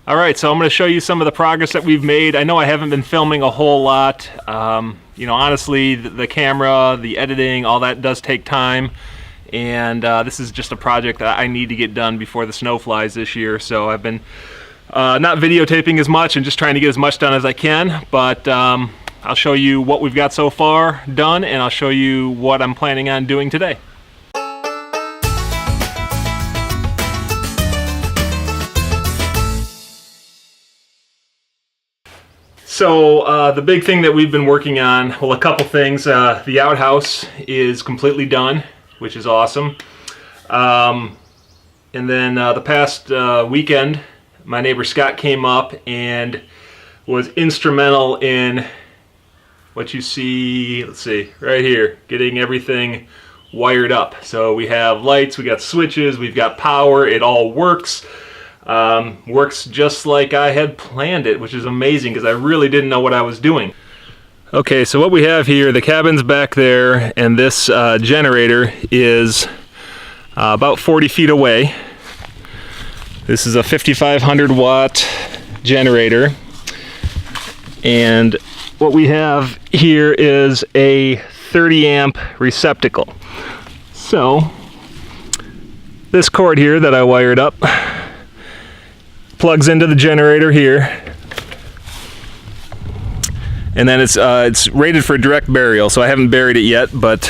Alright, so I'm going to show you some of the progress that we've made. I know I haven't been filming a whole lot. Honestly, the camera, the editing, all that does take time. And this is just a project that I need to get done before the snow flies this year. So I've been not videotaping as much and just trying to get as much done as I can. But I'll show you what we've got so far done, and I'll show you what I'm planning on doing today. So the big thing that we've been working on, well, a couple things. The outhouse is completely done, which is awesome. And then the past weekend, my neighbor Scott came up and was instrumental in what you see, let's see, right here, getting everything wired up. So we have lights, we got switches, we've got power, it all works. Works just like I had planned it, which is amazing because I really didn't know what I was doing. Okay, so what we have here, the cabin's back there, and this generator is about 40 feet away. This is a 5500 watt generator, and what we have here is a 30 amp receptacle. So this cord here that I wired up plugs into the generator here, and then it's rated for direct burial, so I haven't buried it yet, but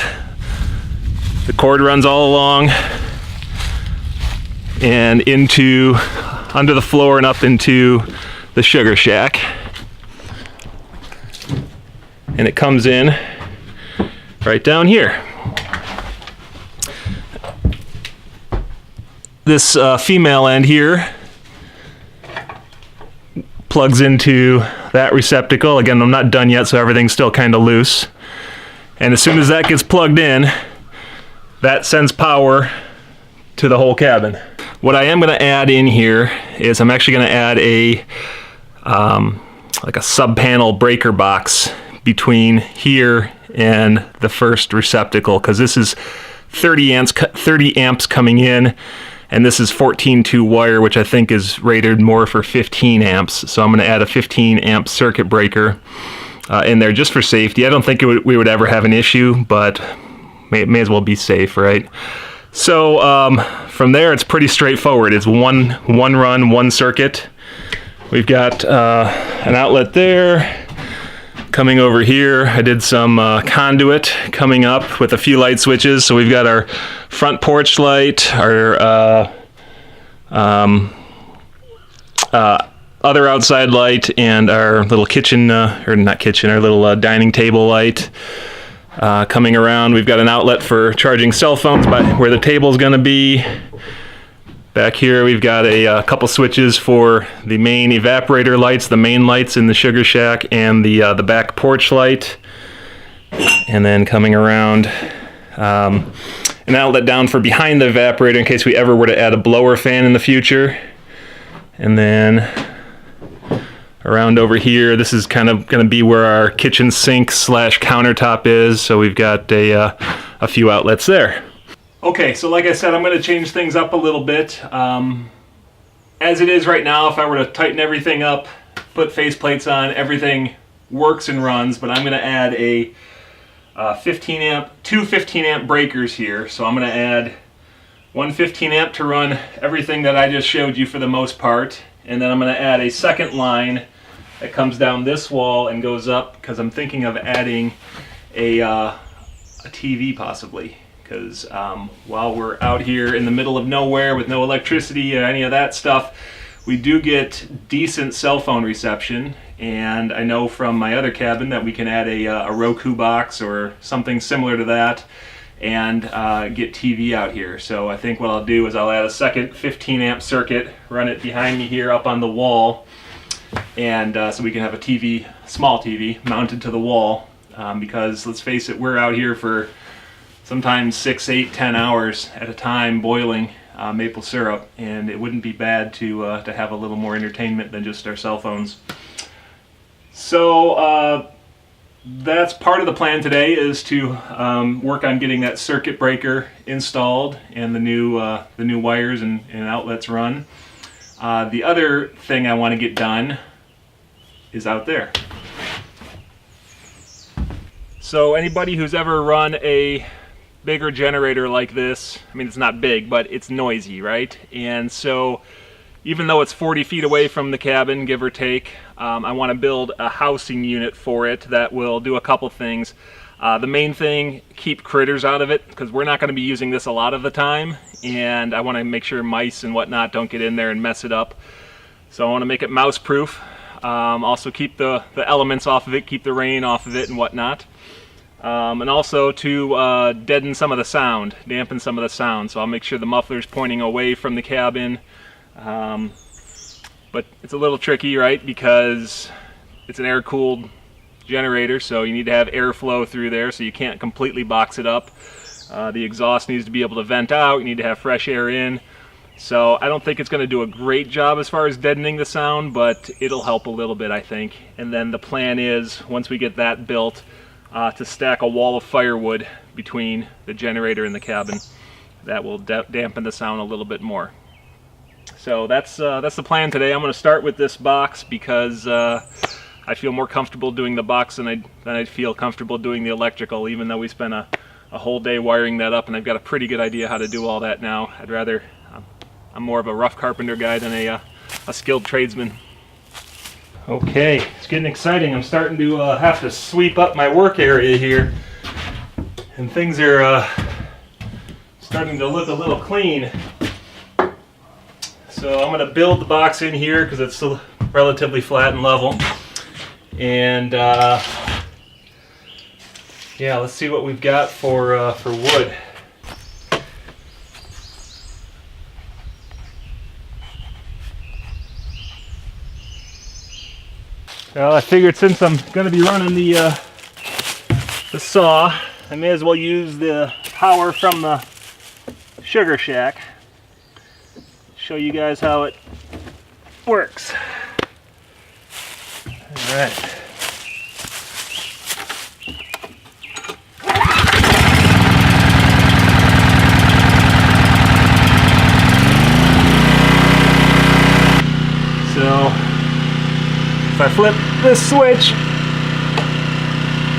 the cord runs all along and into under the floor and up into the sugar shack, and it comes in right down here. This female end here plugs into that receptacle. Again, I'm not done yet, so everything's still kind of loose. And as soon as that gets plugged in, that sends power to the whole cabin. What I am going to add in here is I'm actually going to add a like a sub-panel breaker box between here and the first receptacle, because this is 30 amps coming in, and this is 14-2 wire, which I think is rated more for 15 amps. So I'm going to add a 15 amp circuit breaker in there just for safety. I don't think we would ever have an issue, but may as well be safe, right? So from there, it's pretty straightforward. It's one run, one circuit. We've got an outlet there. Coming over here, I did some conduit coming up with a few light switches. So we've got our front porch light, our other outside light, and our little kitchen, or not kitchen, our little dining table light. Coming around, we've got an outlet for charging cell phones by where the table's going to be. Back here, we've got a couple switches for the main evaporator lights, the main lights in the sugar shack, and the back porch light. And then coming around, an outlet down for behind the evaporator in case we ever were to add a blower fan in the future. And then around over here, this is kind of going to be where our kitchen sink / countertop is. So we've got a few outlets there. Okay, so like I said, I'm going to change things up a little bit. As it is right now, if I were to tighten everything up, put faceplates on, everything works and runs, but I'm going to add a 2 15 amp breakers here. So I'm going to add one 15 amp to run everything that I just showed you for the most part, and then I'm going to add a second line that comes down this wall and goes up, because I'm thinking of adding a TV possibly. Because while we're out here in the middle of nowhere with no electricity or any of that stuff, we do get decent cell phone reception. And I know from my other cabin that we can add a Roku box or something similar to that and get TV out here. So I think what I'll do is I'll add a second 15 amp circuit, run it behind me here up on the wall, and so we can have a TV, small TV, mounted to the wall. Because let's face it, we're out here for sometimes 6, 8, 10 hours at a time boiling maple syrup, and it wouldn't be bad to have a little more entertainment than just our cell phones. So that's part of the plan today, is to work on getting that circuit breaker installed and the new wires and outlets run. The other thing I want to get done is out there. So anybody who's ever run a bigger generator like this, I mean, it's not big, but it's noisy, right? And so even though it's 40 feet away from the cabin, give or take, I want to build a housing unit for it that will do a couple things. The main thing, keep critters out of it, because we're not going to be using this a lot of the time, and I want to make sure mice and whatnot don't get in there and mess it up. So I want to make it mouse proof. Also keep the elements off of it, keep the rain off of it and whatnot. And also to deaden some of the sound, dampen some of the sound. So I'll make sure the muffler's pointing away from the cabin. But it's a little tricky, right? Because it's an air-cooled generator, so you need to have airflow through there, so you can't completely box it up. The exhaust needs to be able to vent out. You need to have fresh air in. So I don't think it's going to do a great job as far as deadening the sound, but it'll help a little bit, I think. And then the plan is, once we get that built, to stack a wall of firewood between the generator and the cabin. That will dampen the sound a little bit more. So that's the plan today. I'm going to start with this box because I feel more comfortable doing the box than I feel comfortable doing the electrical, even though we spent a whole day wiring that up, and I've got a pretty good idea how to do all that now. I'm more of a rough carpenter guy than a skilled tradesman. Okay, it's getting exciting. I'm starting to have to sweep up my work area here, and things are starting to look a little clean. So I'm going to build the box in here because it's still relatively flat and level. And yeah, let's see what we've got for wood. Well, I figured since I'm going to be running the saw, I may as well use the power from the Sugar Shack. Show you guys how it works. All right. So if I flip this switch,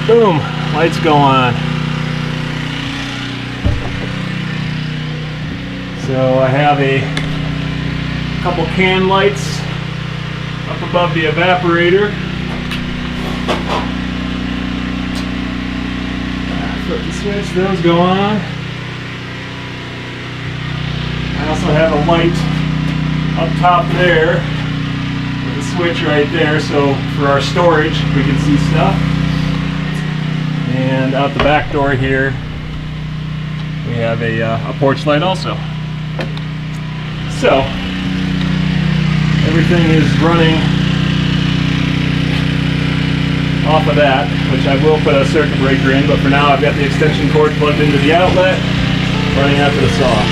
boom, lights go on. So I have a couple can lights up above the evaporator. Flip the switch, those go on. I also have a light up top there, with a switch right there, so for our storage we can see stuff. And out the back door here we have a porch light also. So everything is running off of that, which I will put a circuit breaker in, but for now I've got the extension cord plugged into the outlet, running out to the saw.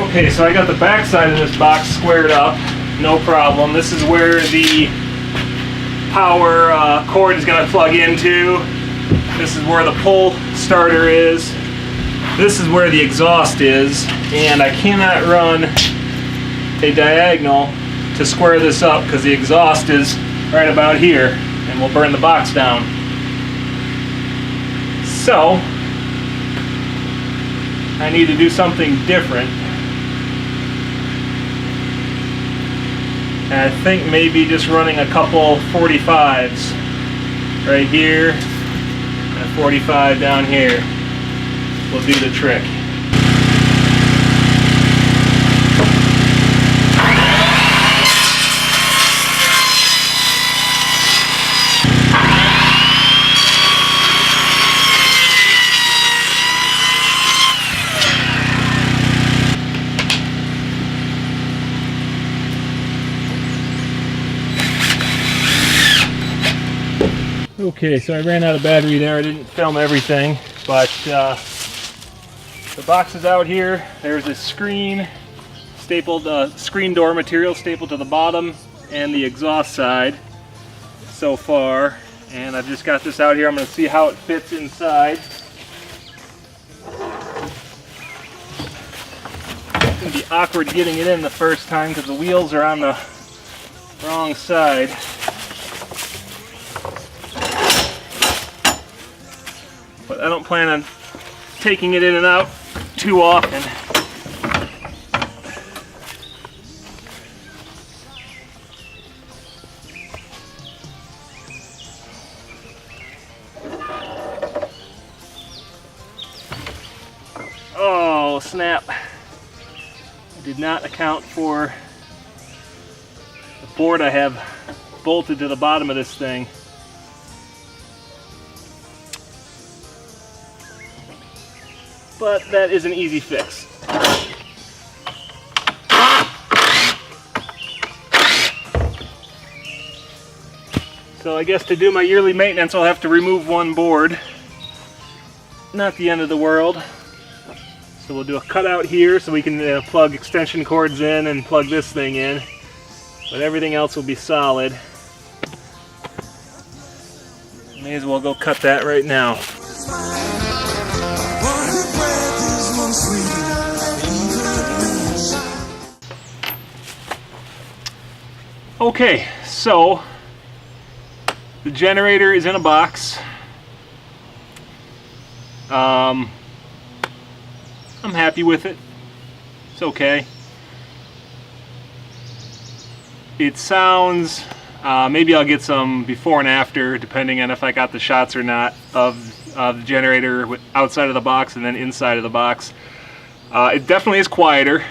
Okay, so I got the back side of this box squared up, no problem. This is where the power cord is going to plug into. This is where the pull starter is. This is where the exhaust is, and I cannot run a diagonal to square this up because the exhaust is right about here and will burn the box down. So I need to do something different. And I think maybe just running a couple 45s right here and a 45 down here will do the trick. Okay, so I ran out of battery there. I didn't film everything, but the box is out here. There's a screen stapled, screen door material stapled to the bottom and the exhaust side so far. And I've just got this out here. I'm going to see how it fits inside. It's going to be awkward getting it in the first time because the wheels are on the wrong side. But I don't plan on taking it in and out too often. Oh, snap. I did not account for the board I have bolted to the bottom of this thing. But that is an easy fix. So I guess to do my yearly maintenance I'll have to remove one board. Not the end of the world. So we'll do a cutout here so we can plug extension cords in and plug this thing in. But everything else will be solid. May as well go cut that right now. Okay, so the generator is in a box. I'm happy with it. It's okay. It sounds, maybe I'll get some before and after, depending on if I got the shots or not, of the generator outside of the box and then inside of the box. It definitely is quieter.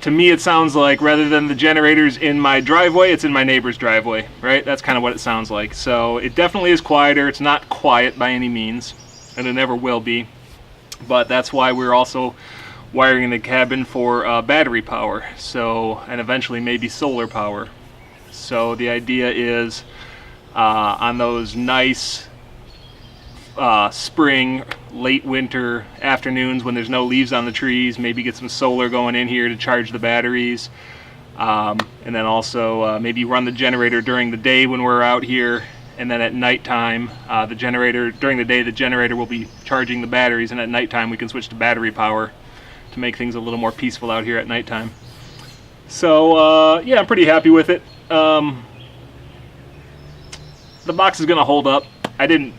To me it sounds like rather than the generator's in my driveway, it's in my neighbor's driveway, right? That's kind of what it sounds like. So it definitely is quieter. It's not quiet by any means, and it never will be. But that's why we're also wiring the cabin for battery power, so, and eventually maybe solar power. So the idea is on those nice spring, late winter afternoons when there's no leaves on the trees, maybe get some solar going in here to charge the batteries, and then also maybe run the generator during the day when we're out here, and then at nighttime the generator, during the day the generator will be charging the batteries, and at nighttime we can switch to battery power to make things a little more peaceful out here at nighttime. So yeah, I'm pretty happy with it. The box is gonna hold up. I didn't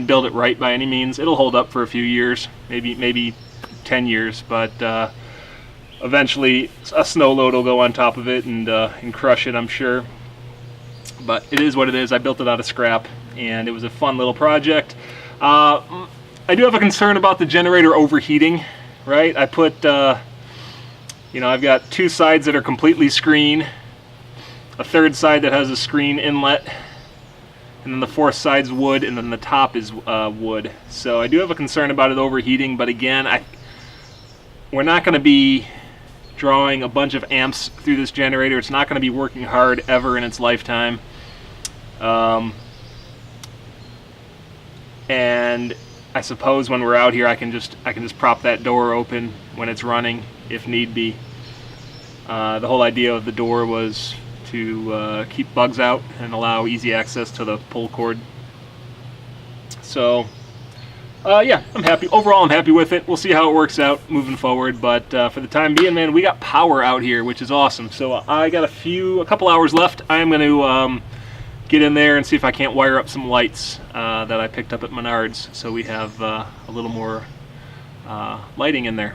build it right by any means. It'll hold up for a few years, maybe 10 years, but eventually a snow load will go on top of it and crush it, I'm sure. But it is what it is. I built it out of scrap, and it was a fun little project. I do have a concern about the generator overheating, right? I put, you know, I've got two sides that are completely screen, a third side that has a screen inlet, and then the fourth side's wood, and then the top is wood. So I do have a concern about it overheating, but again, we're not going to be drawing a bunch of amps through this generator. It's not going to be working hard ever in its lifetime. And I suppose when we're out here I can just prop that door open when it's running if need be. The whole idea of the door was to keep bugs out and allow easy access to the pull cord. So yeah, I'm happy. Overall I'm happy with it. We'll see how it works out moving forward, but for the time being, man, we got power out here, which is awesome. So I got a couple hours left. I'm going to get in there and see if I can't wire up some lights that I picked up at Menards, so we have a little more lighting in there.